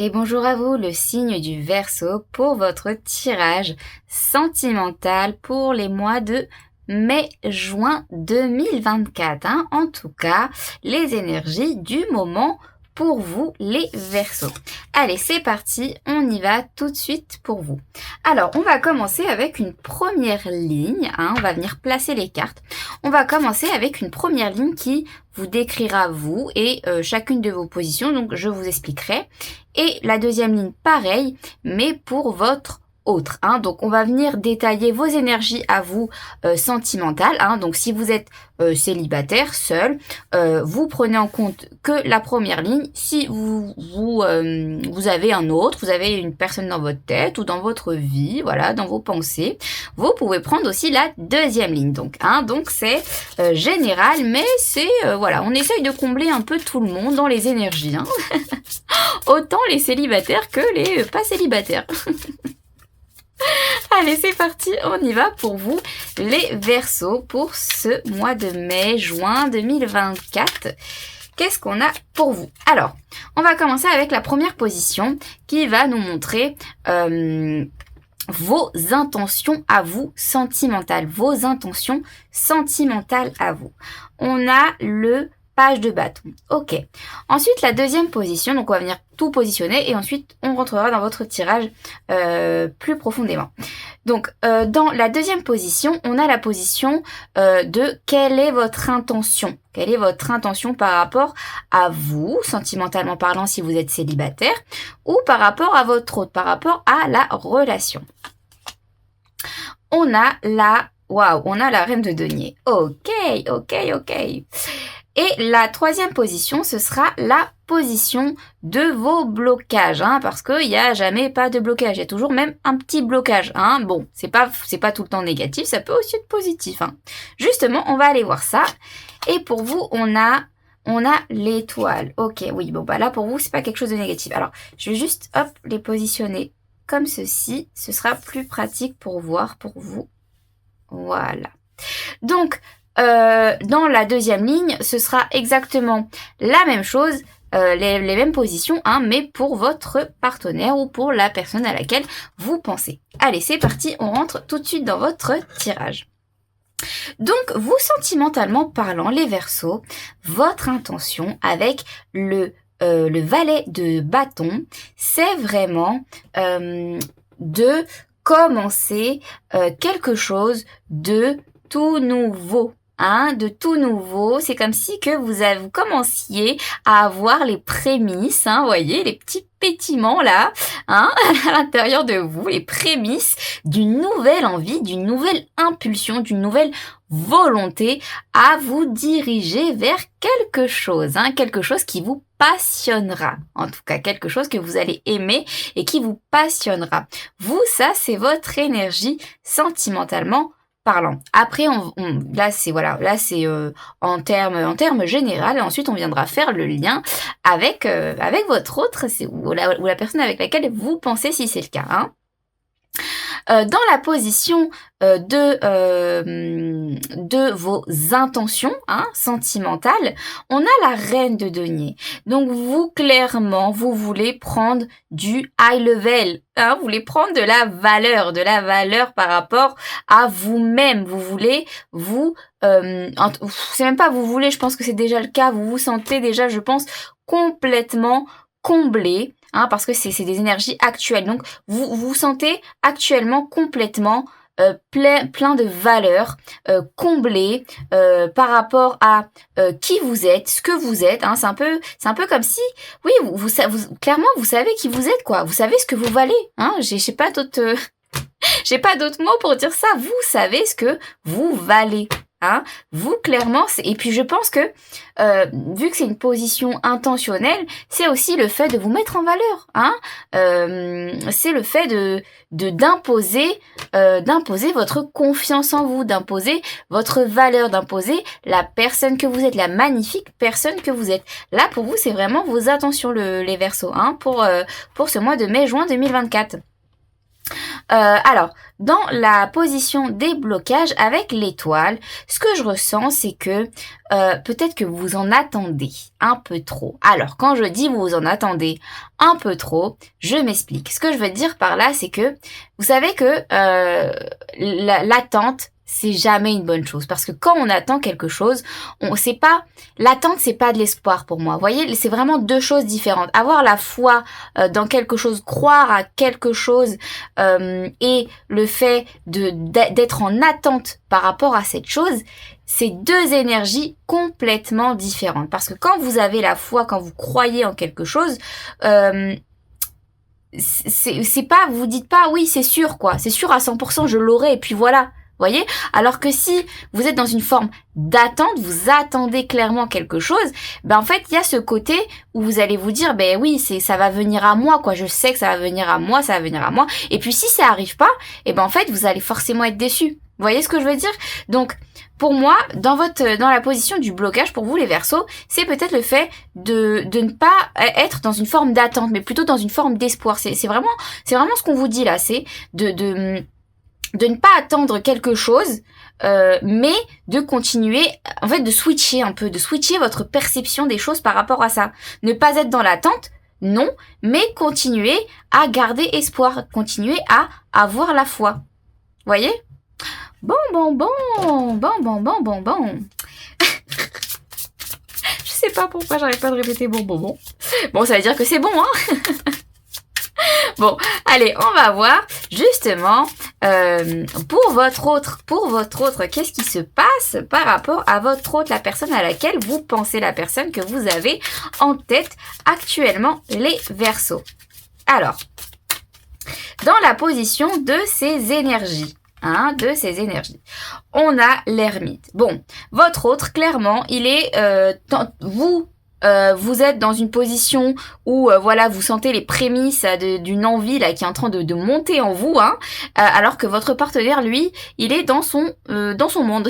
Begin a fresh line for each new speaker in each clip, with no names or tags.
Et bonjour à vous, le signe du Verseau pour votre tirage sentimental pour les mois de mai-juin 2024. En tout cas, les énergies du moment pour vous les Verseaux. Allez, c'est parti, on y va tout de suite pour vous. Alors, on va commencer avec une première ligne, on va venir placer les cartes. On va commencer avec une première ligne qui vous décrira vous et chacune de vos positions, donc je vous expliquerai. Et la deuxième ligne, pareil, mais pour votre autre. Donc on va venir détailler vos énergies à vous sentimentales. Donc si vous êtes célibataire, seul, vous prenez en compte que la première ligne. Si vous avez un autre, vous avez une personne dans votre tête ou dans votre vie, voilà, dans vos pensées, vous pouvez prendre aussi la deuxième ligne. Donc c'est général, mais c'est voilà, on essaye de combler un peu tout le monde dans les énergies. Autant les célibataires que les pas célibataires. Allez, c'est parti, on y va pour vous, les Verseaux, pour ce mois de mai-juin 2024. Qu'est-ce qu'on a pour vous? Alors, on va commencer avec la première position qui va nous montrer vos intentions à vous sentimentales. Vos intentions sentimentales à vous. On a le page de bâton. Ok. Ensuite, la deuxième position, donc on va venir tout positionner et ensuite on rentrera dans votre tirage plus profondément. Donc, dans la deuxième position, on a la position de quelle est votre intention. Quelle est votre intention par rapport à vous, sentimentalement parlant si vous êtes célibataire, ou par rapport à votre autre, par rapport à la relation. On a la... Waouh, on a la reine de denier. Ok. Et la troisième position, ce sera la position de vos blocages, parce qu'il n'y a jamais pas de blocage, il y a toujours même un petit blocage. Bon, c'est pas tout le temps négatif, ça peut aussi être positif. Justement, on va aller voir ça. Et pour vous, on a l'étoile. Ok, oui, bon, là, pour vous, c'est pas quelque chose de négatif. Alors, je vais juste, les positionner comme ceci. Ce sera plus pratique pour voir pour vous. Voilà. Donc, dans la deuxième ligne, ce sera exactement la même chose, les mêmes positions, mais pour votre partenaire ou pour la personne à laquelle vous pensez. Allez, c'est parti, on rentre tout de suite dans votre tirage. Donc, vous, sentimentalement parlant, les Verseaux, votre intention avec le valet de bâton, c'est vraiment de commencer quelque chose de tout nouveau. De tout nouveau, c'est comme si que vous commenciez à avoir les prémices, vous voyez, les petits pétiments là, à l'intérieur de vous, les prémices d'une nouvelle envie, d'une nouvelle impulsion, d'une nouvelle volonté à vous diriger vers quelque chose qui vous passionnera, en tout cas quelque chose que vous allez aimer et qui vous passionnera. Vous, ça c'est votre énergie sentimentalement parlant. Après, là c'est en termes général, et ensuite on viendra faire le lien avec votre autre, ou la personne avec laquelle vous pensez si c'est le cas. Dans la position de vos intentions sentimentales, on a la reine de denier. Donc vous, clairement, vous voulez prendre du high level, vous voulez prendre de la valeur par rapport à vous-même. Vous voulez c'est même pas vous voulez, je pense que c'est déjà le cas, vous vous sentez déjà, je pense, complètement comblé, parce que c'est des énergies actuelles. Donc, vous vous sentez actuellement complètement plein de valeurs, comblé par rapport à qui vous êtes, ce que vous êtes. C'est un peu comme si, oui, vous clairement, vous savez qui vous êtes, quoi. Vous savez ce que vous valez. J'ai pas d'autres mots pour dire ça. Vous savez ce que vous valez. Vous, clairement, et puis je pense que vu que c'est une position intentionnelle, c'est aussi le fait de vous mettre en valeur, c'est le fait d'imposer votre confiance en vous, d'imposer votre valeur, d'imposer la personne que vous êtes, la magnifique personne que vous êtes. Là, pour vous, c'est vraiment vos intentions, les Verseaux, pour ce mois de mai-juin 2024. Alors, dans la position des blocages avec l'étoile, ce que je ressens, c'est que peut-être que vous en attendez un peu trop. Alors, quand je dis vous en attendez un peu trop, je m'explique. Ce que je veux dire par là, c'est que vous savez que l'attente, c'est jamais une bonne chose parce que quand on attend quelque chose, l'attente, c'est pas de l'espoir pour moi. Vous voyez, c'est vraiment deux choses différentes. Avoir la foi dans quelque chose, croire à quelque chose et le fait d'être en attente par rapport à cette chose, c'est deux énergies complètement différentes. Parce que quand vous avez la foi, quand vous croyez en quelque chose, c'est pas, vous dites pas oui c'est sûr quoi, c'est sûr à 100% je l'aurai et puis voilà. Voyez? Alors que si vous êtes dans une forme d'attente, vous attendez clairement quelque chose, ben en fait, il y a ce côté où vous allez vous dire ben oui, ça va venir à moi quoi, je sais que ça va venir à moi, ça va venir à moi. Et puis si ça arrive pas, et ben en fait, vous allez forcément être déçu. Vous voyez ce que je veux dire? Donc pour moi, dans la position du blocage pour vous les Verseaux, c'est peut-être le fait de ne pas être dans une forme d'attente, mais plutôt dans une forme d'espoir. C'est vraiment ce qu'on vous dit là, c'est de ne pas attendre quelque chose, mais de continuer, en fait, de switcher un peu, de switcher votre perception des choses par rapport à ça. Ne pas être dans l'attente, non, mais continuer à garder espoir, continuer à avoir la foi. Voyez? Bon. Je sais pas pourquoi j'arrive pas de répéter bon. Bon, ça veut dire que c'est bon, hein? Bon, allez, on va voir justement pour votre autre, qu'est-ce qui se passe par rapport à votre autre, la personne à laquelle vous pensez, la personne que vous avez en tête actuellement, les Verseaux. Alors, dans la position de ces énergies, on a l'ermite. Bon, votre autre, clairement, il est vous êtes dans une position où voilà, vous sentez les prémices d'une envie là qui est en train de monter en vous, alors que votre partenaire, lui, il est dans son monde.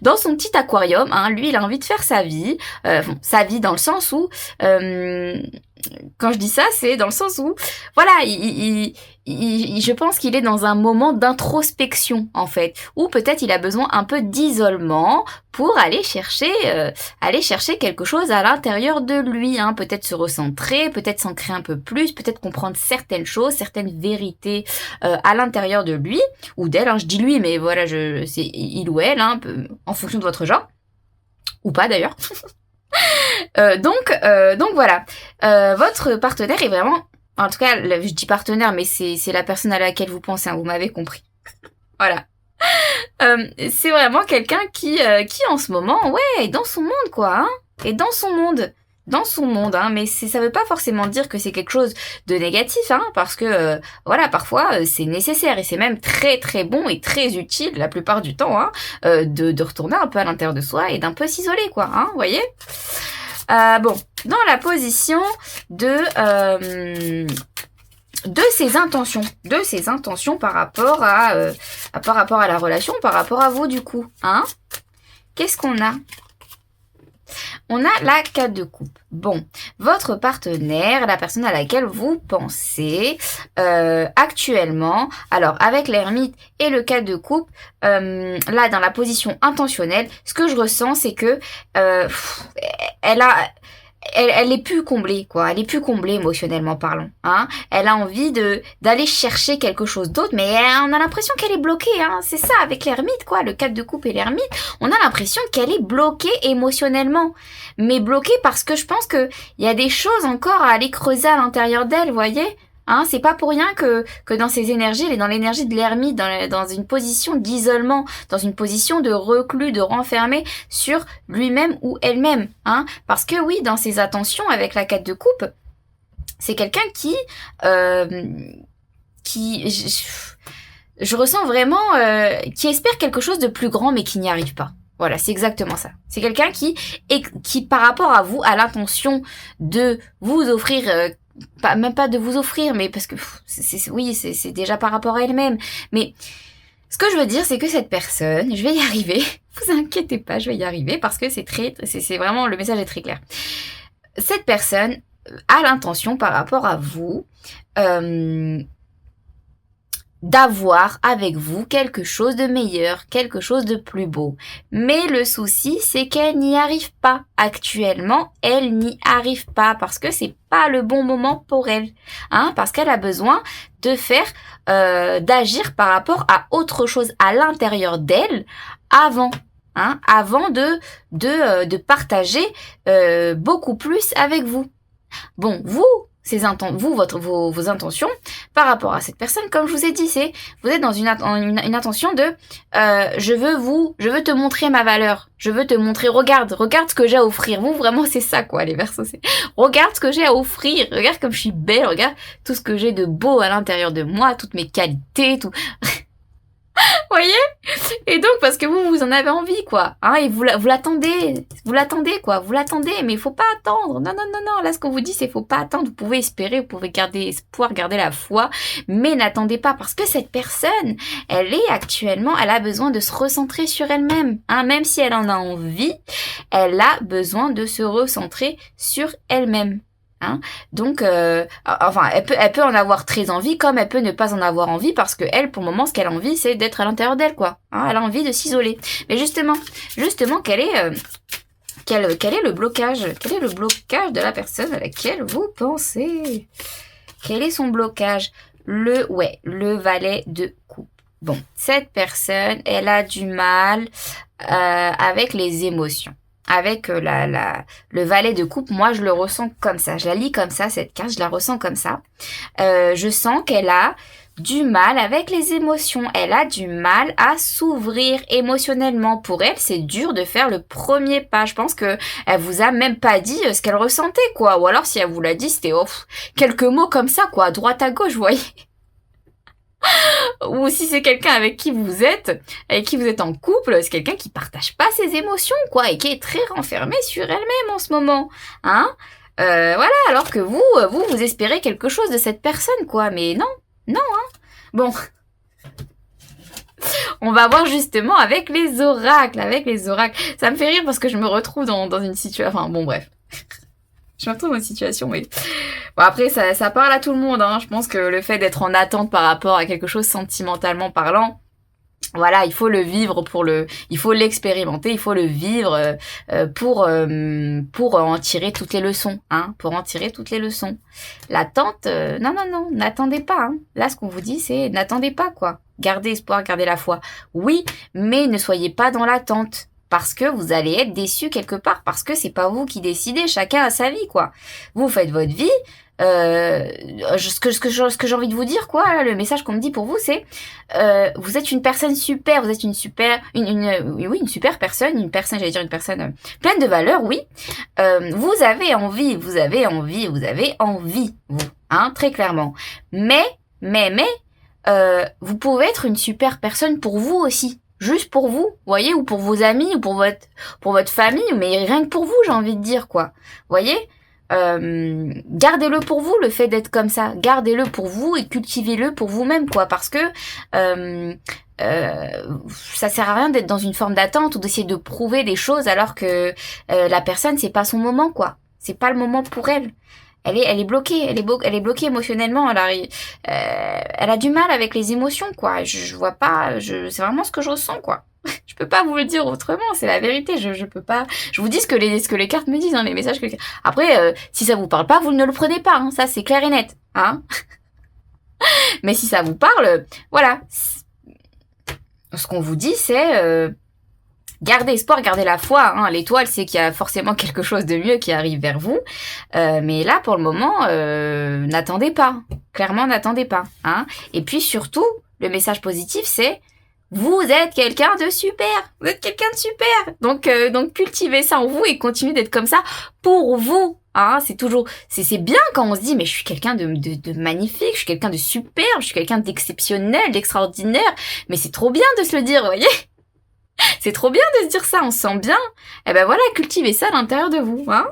Dans son petit aquarium, lui il a envie de faire sa vie, sa vie dans le sens où, quand je dis ça, c'est dans le sens où, voilà, je pense qu'il est dans un moment d'introspection en fait, où peut-être il a besoin un peu d'isolement pour aller chercher quelque chose à l'intérieur de lui, peut-être se recentrer, peut-être s'ancrer un peu plus, peut-être comprendre certaines choses, certaines vérités à l'intérieur de lui ou d'elle. Je dis lui, mais voilà, c'est il ou elle, en fonction de votre genre ou pas d'ailleurs. Donc voilà, votre partenaire est vraiment, en tout cas, je dis partenaire, mais c'est la personne à laquelle vous pensez, vous m'avez compris. Voilà. C'est vraiment quelqu'un qui en ce moment, ouais, est dans son monde, quoi, est dans son monde. Mais ça veut pas forcément dire que c'est quelque chose de négatif, parce que voilà, parfois c'est nécessaire et c'est même très très bon et très utile la plupart du temps, de retourner un peu à l'intérieur de soi et d'un peu s'isoler, quoi, vous voyez. Bon, dans la position de ses intentions par rapport à la relation, par rapport à vous du coup, qu'est-ce qu'on a? On a la 4 de coupe. Bon, votre partenaire, la personne à laquelle vous pensez actuellement, alors avec l'ermite et le 4 de coupe, là dans la position intentionnelle, ce que je ressens c'est que elle est plus comblée, quoi. Elle est plus comblée émotionnellement parlant, Elle a envie d'aller chercher quelque chose d'autre, mais on a l'impression qu'elle est bloquée, C'est ça, avec l'ermite, quoi. Le 4 de coupe et l'ermite, on a l'impression qu'elle est bloquée émotionnellement. Mais bloquée parce que je pense que il y a des choses encore à aller creuser à l'intérieur d'elle, voyez? C'est pas pour rien que dans ces énergies, elle est dans l'énergie de l'ermite, dans une position d'isolement, dans une position de reclus, de renfermé sur lui-même ou elle-même, Parce que oui, dans ses attentions avec la 4 de coupe, c'est quelqu'un je ressens vraiment, qui espère quelque chose de plus grand mais qui n'y arrive pas. Voilà, c'est exactement ça. C'est quelqu'un qui par rapport à vous, a l'intention de vous offrir même pas de vous offrir, mais parce que c'est déjà par rapport à elle-même. Mais ce que je veux dire, c'est que cette personne, je vais y arriver. Vous inquiétez pas, je vais y arriver parce que c'est vraiment, le message est très clair. Cette personne a l'intention par rapport à vous d'avoir avec vous quelque chose de meilleur, quelque chose de plus beau. Mais le souci, c'est qu'elle n'y arrive pas. Actuellement, elle n'y arrive pas parce que c'est pas le bon moment pour elle. Hein, parce qu'elle a besoin de faire, d'agir par rapport à autre chose à l'intérieur d'elle avant. Hein, avant de partager beaucoup plus avec vous. Bon, vous, vos intentions par rapport à cette personne, comme je vous ai dit, vous êtes dans une intention de je veux te montrer ma valeur, je veux te montrer, regarde ce que j'ai à offrir. Vous, vraiment, c'est ça, quoi, les Verseaux, regarde ce que j'ai à offrir, regarde comme je suis belle, regarde tout ce que j'ai de beau à l'intérieur de moi, toutes mes qualités, tout. Voyez? Et donc, parce que vous en avez envie, quoi. Hein, et vous l'attendez, quoi. Vous l'attendez, mais il faut pas attendre. Non, non, non, non. Là, ce qu'on vous dit, c'est faut pas attendre. Vous pouvez espérer, vous pouvez garder espoir, garder la foi, mais n'attendez pas, parce que cette personne, elle a besoin de se recentrer sur elle-même. Hein, même si elle en a envie, elle a besoin de se recentrer sur elle-même. Hein, donc, enfin, elle peut en avoir très envie, comme elle peut ne pas en avoir envie, parce que elle, pour le moment, ce qu'elle a envie, c'est d'être à l'intérieur d'elle, quoi. Hein, elle a envie de s'isoler. Mais justement, quel est le blocage? Quel est le blocage de la personne à laquelle vous pensez? Quel est son blocage? Le valet de coupe. Bon, cette personne, elle a du mal avec les émotions. Avec le valet de coupe, moi je le ressens comme ça. Je la lis comme ça, cette carte, je la ressens comme ça. Je sens qu'elle a du mal avec les émotions. Elle a du mal à s'ouvrir émotionnellement. Pour elle, c'est dur de faire le premier pas. Je pense que elle vous a même pas dit ce qu'elle ressentait, quoi. Ou alors si elle vous l'a dit, c'était quelques mots comme ça, quoi, à droite à gauche, vous voyez. Ou si c'est quelqu'un avec qui vous êtes en couple, c'est quelqu'un qui partage pas ses émotions, quoi, et qui est très renfermé sur elle-même en ce moment, hein. Voilà, alors que vous espérez quelque chose de cette personne, quoi, mais non, hein. Bon, on va voir justement avec les oracles, Ça me fait rire parce que je me retrouve dans une situation, enfin bon, bref. Je me retrouve dans une situation, mais bon, après ça parle à tout le monde, hein. Je pense que le fait d'être en attente par rapport à quelque chose sentimentalement parlant, voilà, il faut le vivre il faut l'expérimenter, il faut le vivre pour en tirer toutes les leçons, hein, pour en tirer toutes les leçons. L'attente, non, n'attendez pas, hein. Là, ce qu'on vous dit, c'est n'attendez pas, quoi. Gardez espoir, gardez la foi. Oui, mais ne soyez pas dans l'attente. Parce que vous allez être déçu quelque part, parce que c'est pas vous qui décidez, chacun a sa vie, quoi. Vous faites votre vie, ce que j'ai envie de vous dire, quoi, là, le message qu'on me dit pour vous, c'est vous êtes une personne super, vous êtes une super personne, j'allais dire une personne pleine de valeur, oui. Vous avez envie, vous, hein, très clairement. Mais, vous pouvez être une super personne pour vous aussi. Juste pour vous, voyez, ou pour vos amis, ou pour votre famille, mais rien que pour vous, j'ai envie de dire, quoi. Voyez, gardez-le pour vous, le fait d'être comme ça. Gardez-le pour vous et cultivez-le pour vous-même, quoi. Parce que ça sert à rien d'être dans une forme d'attente ou d'essayer de prouver des choses alors que la personne, c'est pas son moment, quoi. C'est pas le moment pour elle. Elle est bloquée, elle est bloquée émotionnellement. Elle a du mal avec les émotions, quoi. Je vois pas, c'est vraiment ce que je ressens, quoi. Je peux pas vous le dire autrement, c'est la vérité. Je peux pas. Je vous dis ce que les cartes me disent, hein, les messages que. Après, si ça vous parle pas, vous ne le prenez pas. Hein, ça, c'est clair et net, hein. Mais si ça vous parle, voilà. Ce qu'on vous dit, c'est gardez espoir, gardez la foi. Hein. L'étoile, c'est qu'il y a forcément quelque chose de mieux qui arrive vers vous. Mais là, pour le moment, n'attendez pas. Clairement, n'attendez pas. Hein. Et puis surtout, le message positif, c'est vous êtes quelqu'un de super. Vous êtes quelqu'un de super. Donc cultivez ça en vous et continuez d'être comme ça pour vous. Hein, c'est bien quand on se dit mais je suis quelqu'un de magnifique, je suis quelqu'un de superbe, je suis quelqu'un d'exceptionnel, d'extraordinaire. Mais c'est trop bien de se le dire, vous voyez. C'est trop bien de se dire ça, on se sent bien. Eh ben voilà, cultivez ça à l'intérieur de vous, hein.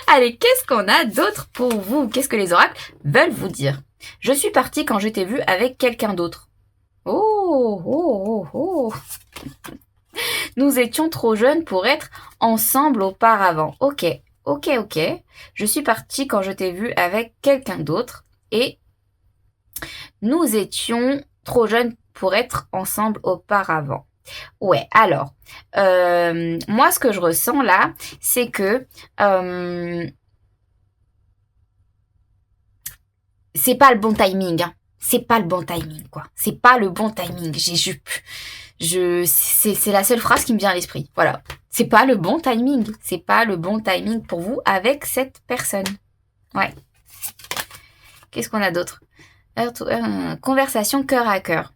Allez, qu'est-ce qu'on a d'autre pour vous? Qu'est-ce que les oracles veulent vous dire? Je suis partie quand je t'ai vu avec quelqu'un d'autre. Oh. Nous étions trop jeunes pour être ensemble auparavant. Ok. Je suis partie quand je t'ai vu avec quelqu'un d'autre et Nous étions trop jeunes pour être ensemble auparavant. Ouais, alors, moi, ce que je ressens là, c'est que c'est pas le bon timing, hein. C'est pas le bon timing, quoi. C'est pas le bon timing. C'est la seule phrase qui me vient à l'esprit. Voilà. C'est pas le bon timing. C'est pas le bon timing pour vous avec cette personne. Ouais. Qu'est-ce qu'on a d'autre? Conversation cœur à cœur.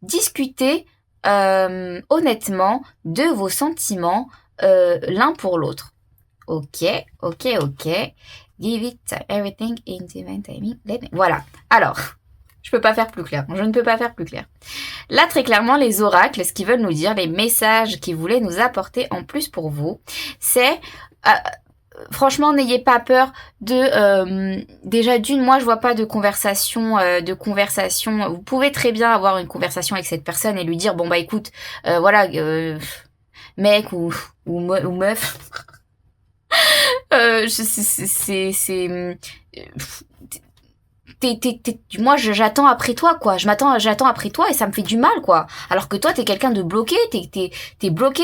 Discutez honnêtement de vos sentiments l'un pour l'autre. Ok. Give it everything in divine timing. Voilà. Alors, je peux pas faire plus clair. Je ne peux pas faire plus clair. Là, très clairement, les oracles, ce qu'ils veulent nous dire, les messages qu'ils voulaient nous apporter en plus pour vous, c'est... franchement, n'ayez pas peur de... déjà d'une, moi, je vois pas de conversation. Vous pouvez très bien avoir une conversation avec cette personne et lui dire, bon, bah écoute, voilà, mec ou meuf... moi j'attends après toi, quoi. J'attends après toi et ça me fait du mal, quoi. Alors que toi t'es quelqu'un de bloqué, t'es bloqué,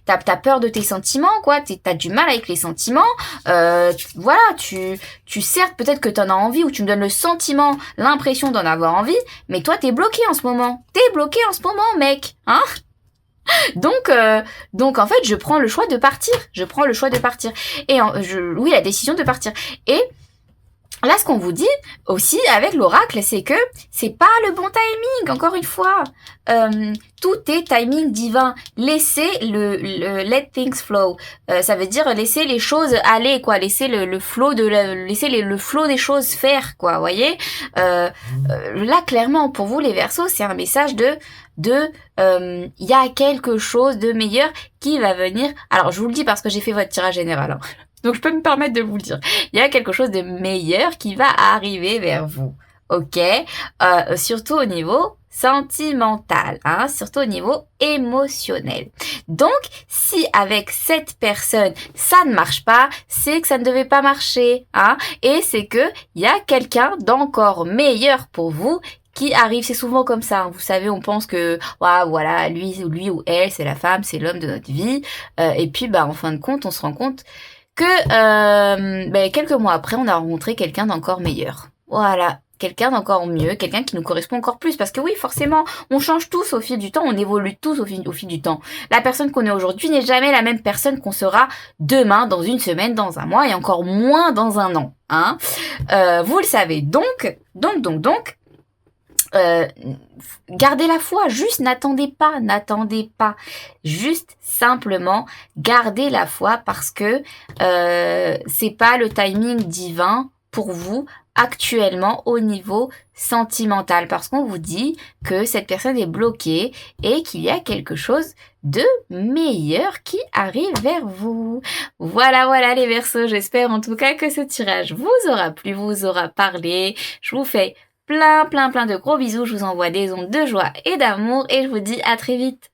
t'as peur de tes sentiments, quoi. T'as du mal avec les sentiments. Voilà, tu certes peut-être que t'en as envie ou tu me donnes le sentiment, l'impression d'en avoir envie, mais toi t'es bloqué en ce moment. T'es bloqué en ce moment, mec, hein. Donc en fait, je prends le choix de partir. Et oui, la décision de partir. Et là, ce qu'on vous dit aussi avec l'oracle, c'est que c'est pas le bon timing. Encore une fois, tout est timing divin. Laissez le let things flow. Ça veut dire laisser les choses aller, quoi. Laisser le flow laisser le flow des choses faire, quoi. Vous voyez. Là, clairement, pour vous, les Verseaux, c'est un message de y a quelque chose de meilleur qui va venir. Alors, je vous le dis parce que j'ai fait votre tirage général. Hein. Donc, je peux me permettre de vous le dire. Il y a quelque chose de meilleur qui va arriver vers vous. Ok, surtout au niveau sentimental, hein, surtout au niveau émotionnel. Donc, si avec cette personne ça ne marche pas, c'est que ça ne devait pas marcher, hein, et c'est que il y a quelqu'un d'encore meilleur pour vous qui arrive. C'est souvent comme ça, hein. Vous savez, on pense que voilà, lui ou elle, c'est la femme, c'est l'homme de notre vie, et puis en fin de compte, on se rend compte que quelques mois après, on a rencontré quelqu'un d'encore meilleur. Voilà, quelqu'un d'encore mieux, quelqu'un qui nous correspond encore plus. Parce que oui, forcément, on change tous au fil du temps, on évolue tous au fil du temps. La personne qu'on est aujourd'hui n'est jamais la même personne qu'on sera demain, dans une semaine, dans un mois et encore moins dans un an. Hein, vous le savez. Donc, gardez la foi, juste n'attendez pas, juste simplement gardez la foi parce que c'est pas le timing divin pour vous actuellement au niveau sentimental, parce qu'on vous dit que cette personne est bloquée et qu'il y a quelque chose de meilleur qui arrive vers vous. Voilà les Verseaux, j'espère en tout cas que ce tirage vous aura plu, vous aura parlé. Je vous fais plein de gros bisous, je vous envoie des ondes de joie et d'amour et je vous dis à très vite.